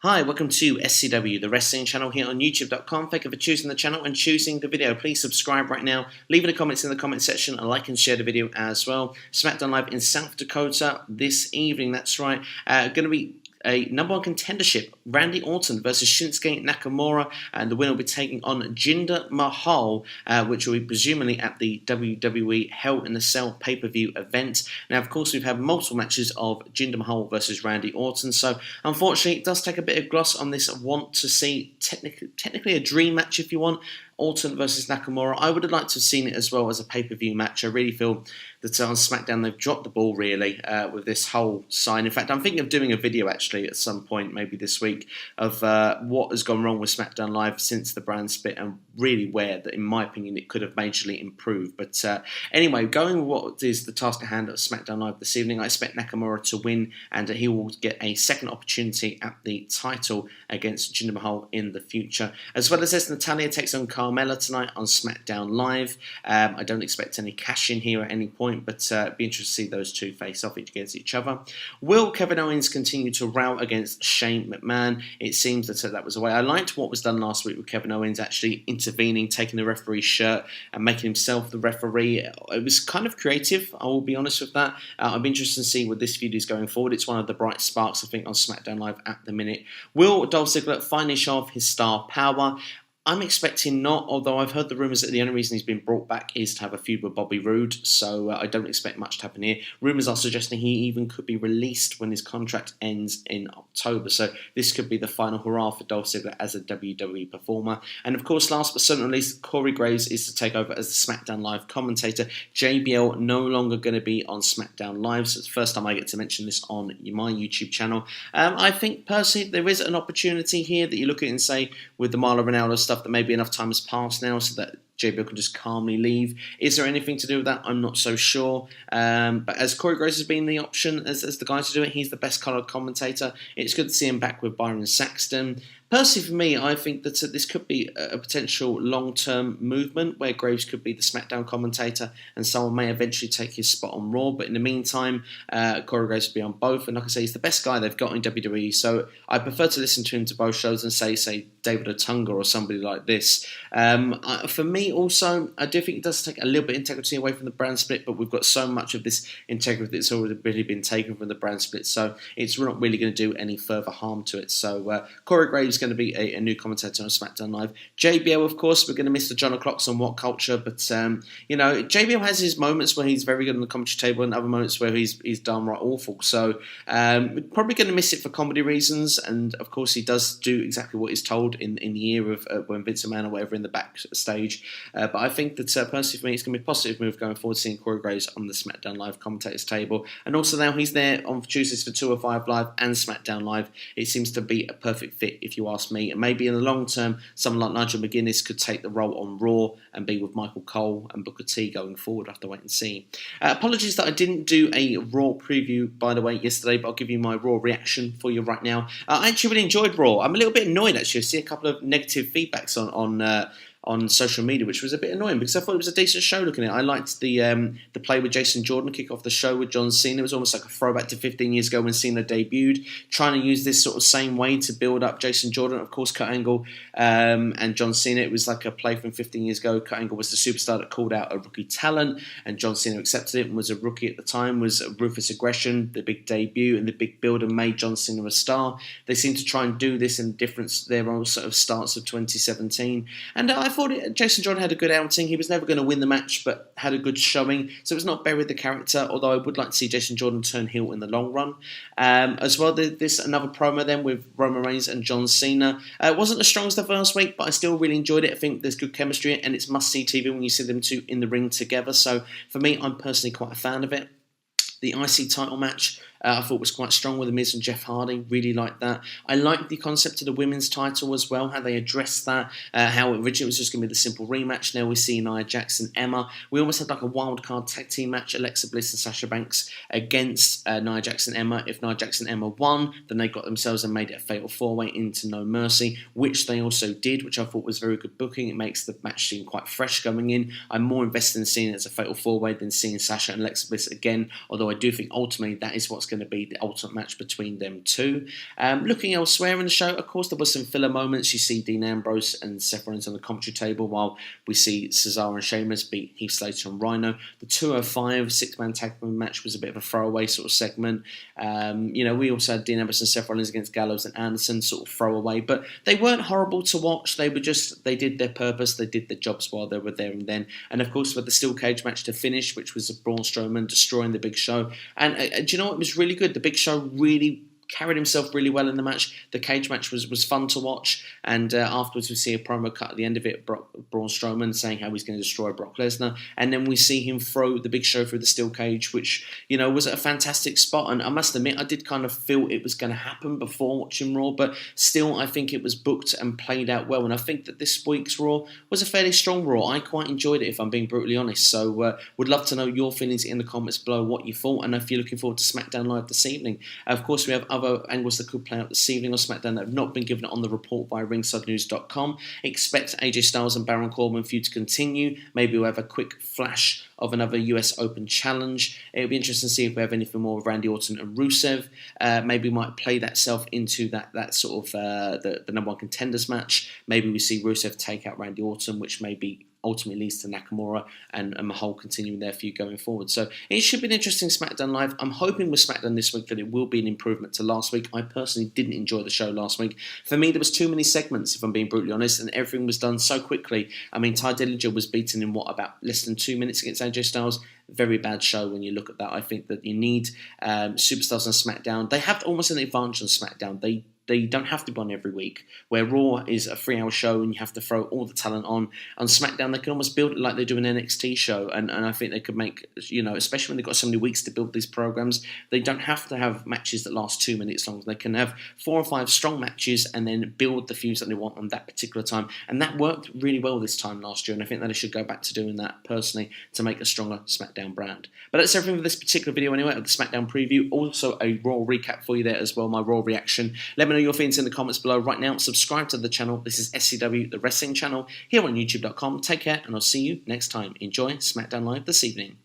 Hi, welcome to SCW, the wrestling channel here on YouTube.com. Thank you for choosing the channel and choosing the video. Please subscribe right now. Leave any comments in the comment section and like and share the video as well. SmackDown Live in South Dakota this evening, that's right. Going to be a number one contendership, Randy Orton versus Shinsuke Nakamura, and the winner will be taking on Jinder Mahal, which will be presumably at the WWE Hell in a Cell pay-per-view event. Now, of course, we've had multiple matches of Jinder Mahal versus Randy Orton, so unfortunately, it does take a bit of gloss on this want to see, technically a dream match if you want, Orton versus Nakamura. I would have liked to have seen it as well as a pay-per-view match. I really feel that on SmackDown they've dropped the ball really with this whole sign. In fact, I'm thinking of doing a video actually at some point, maybe this week, of what has gone wrong with SmackDown Live since the brand split and really where, that in my opinion, it could have majorly improved. But anyway, going with what is the task at hand at SmackDown Live this evening, I expect Nakamura to win and he will get a second opportunity at the title against Jinder Mahal in the future. As well as this, Natalya takes on Carmella tonight on SmackDown Live. I don't expect any cash in here at any point, but it'd be interesting to see those two face off against each other. Will Kevin Owens continue to rout against Shane McMahon? It seems that that was the way. I liked what was done last week with Kevin Owens actually intervening, taking the referee's shirt and making himself the referee. It was kind of creative, I will be honest with that. I'm interested to see what this feud is going forward. It's one of the bright sparks, I think, on SmackDown Live at the minute. Will Dolph Ziggler finally show off his star power? I'm expecting not, although I've heard the rumours that the only reason he's been brought back is to have a feud with Bobby Roode, so I don't expect much to happen here. Rumours are suggesting he even could be released when his contract ends in October, so this could be the final hurrah for Dolph Ziggler as a WWE performer. And of course, last but certainly not least, Corey Graves is to take over as the SmackDown Live commentator. JBL no longer going to be on SmackDown Live, so it's the first time I get to mention this on my YouTube channel. I think personally there is an opportunity here that you look at and say, with the Marlon Ronaldo stuff, that maybe enough time has passed now so that JBL can just calmly leave. Is there anything to do with that? I'm not so sure. But as Corey Graves has been the option as the guy to do it, he's the best coloured commentator. It's good to see him back with Byron Saxton. Personally, for me, I think that this could be a potential long-term movement where Graves could be the SmackDown commentator and someone may eventually take his spot on Raw. But in the meantime, Corey Graves will be on both. And like I say, he's the best guy they've got in WWE. So I prefer to listen to him to both shows and say David Otunga or somebody like this. For me, also, I do think it does take a little bit of integrity away from the brand split, but we've got so much of this integrity that's already been taken from the brand split, so it's not really going to do any further harm to it. So Corey Graves is going to be a new commentator on SmackDown Live. JBL, of course, we're going to miss the John O'Clocks on What Culture, but you know, JBL has his moments where he's very good on the commentary table and other moments where he's downright awful. So we're probably going to miss it for comedy reasons, and of course he does do exactly what he's told in the ear of when Vince McMahon or whatever in the backstage. But I think that personally for me, it's going to be a positive move going forward, seeing Corey Graves on the SmackDown Live commentators table. And also now he's there on Tuesdays for 205 Live and SmackDown Live. It seems to be a perfect fit, if you ask me. And maybe in the long term, someone like Nigel McGuinness could take the role on Raw and be with Michael Cole and Booker T going forward. I'll have to wait and see. Apologies that I didn't do a Raw preview, by the way, yesterday, but I'll give you my Raw reaction for you right now. I actually really enjoyed Raw. I'm a little bit annoyed, actually. I see a couple of negative feedbacks on social media, which was a bit annoying because I thought it was a decent show looking at it. I liked the play with Jason Jordan, kick off the show with John Cena. It was almost like a throwback to 15 years ago when Cena debuted, trying to use this sort of same way to build up Jason Jordan. Of course, Kurt Angle and John Cena, it was like a play from 15 years ago. Kurt Angle was the superstar that called out a rookie talent, and John Cena accepted it and was a rookie at the time, was Ruthless Aggression, the big debut and the big build, and made John Cena a star. They seem to try and do this in different, their own sort of starts of 2017. And I thought Jason Jordan had a good outing. He was never going to win the match, but had a good showing. So it's not buried the character, although I would like to see Jason Jordan turn heel in the long run. As well, there's another promo then with Roman Reigns and John Cena. It wasn't as strong as the first week, but I still really enjoyed it. I think there's good chemistry, and it's must-see TV when you see them two in the ring together. So for me, I'm personally quite a fan of it. The IC title match I thought was quite strong with The Miz and Jeff Hardy. Really liked that. I liked the concept of the women's title as well, how they addressed that, how originally it was just going to be the simple rematch. Now we see Nia Jax and Emma. We almost had like a wild card tag team match, Alexa Bliss and Sasha Banks against Nia Jax and Emma. If Nia Jax and Emma won, then they got themselves and made it a fatal four-way into No Mercy, which they also did, which I thought was very good booking. It makes the match seem quite fresh going in. I'm more invested in seeing it as a fatal four-way than seeing Sasha and Alexa Bliss again, although I do think ultimately that is what's going to be the ultimate match between them two. Looking elsewhere in the show, of course, there was some filler moments. You see Dean Ambrose and Seth Rollins on the commentary table, while we see Cesaro and Sheamus beat Heath Slater and Rhino. The 205 six-man tag team match was a bit of a throwaway sort of segment. We also had Dean Ambrose and Seth Rollins against Gallows and Anderson, sort of throwaway, but they weren't horrible to watch. They did their purpose, they did their jobs while they were there and then. And of course, we had the steel cage match to finish, which was Braun Strowman destroying the Big Show. And do you know what? It was really good. The Big Show really carried himself really well in the match. The cage match was fun to watch, and afterwards we see a promo cut at the end of it, Braun Strowman saying how he's going to destroy Brock Lesnar, and then we see him throw the Big Show through the steel cage, which was a fantastic spot. And I must admit, I did kind of feel it was going to happen before watching Raw, but still I think it was booked and played out well, and I think that this week's Raw was a fairly strong Raw. I quite enjoyed it, if I'm being brutally honest, so would love to know your feelings in the comments below, what you thought, and if you're looking forward to SmackDown Live this evening. Of course, we have other angles that could play out this evening on SmackDown that have not been given on the report by ringsidenews.com. Expect AJ Styles and Baron Corbin feud to continue. Maybe we'll have a quick flash of another US Open challenge. It'll be interesting to see if we have anything more with Randy Orton and Rusev. Maybe we might play that self into that sort of the number one contenders match. Maybe we see Rusev take out Randy Orton, which maybe ultimately leads to Nakamura and Mahal continuing their feud going forward. So it should be an interesting SmackDown Live. I'm hoping with SmackDown this week that it will be an improvement to last week. I personally didn't enjoy the show last week. For me, there was too many segments, if I'm being brutally honest, and everything was done so quickly. I mean, Ty Dillinger was beaten in about less than 2 minutes against AJ Styles. Very bad show when you look at that. I think that you need superstars on SmackDown. They have almost an advantage on SmackDown. They don't have to be on every week, where Raw is a 3-hour show and you have to throw all the talent on. On SmackDown, they can almost build it like they do an NXT show, and I think they could make, especially when they've got so many weeks to build these programs, they don't have to have matches that last 2 minutes long. They can have 4 or 5 strong matches and then build the feuds that they want on that particular time. And that worked really well this time last year, and I think that they should go back to doing that personally to make a stronger SmackDown brand. But that's everything for this particular video anyway, of the SmackDown preview. Also a Raw recap for you there as well, my Raw reaction. Let me know your feelings in the comments below right now. Subscribe to the channel. This is SCW, the wrestling channel, here on YouTube.com. Take care, and I'll see you next time. Enjoy SmackDown Live this evening.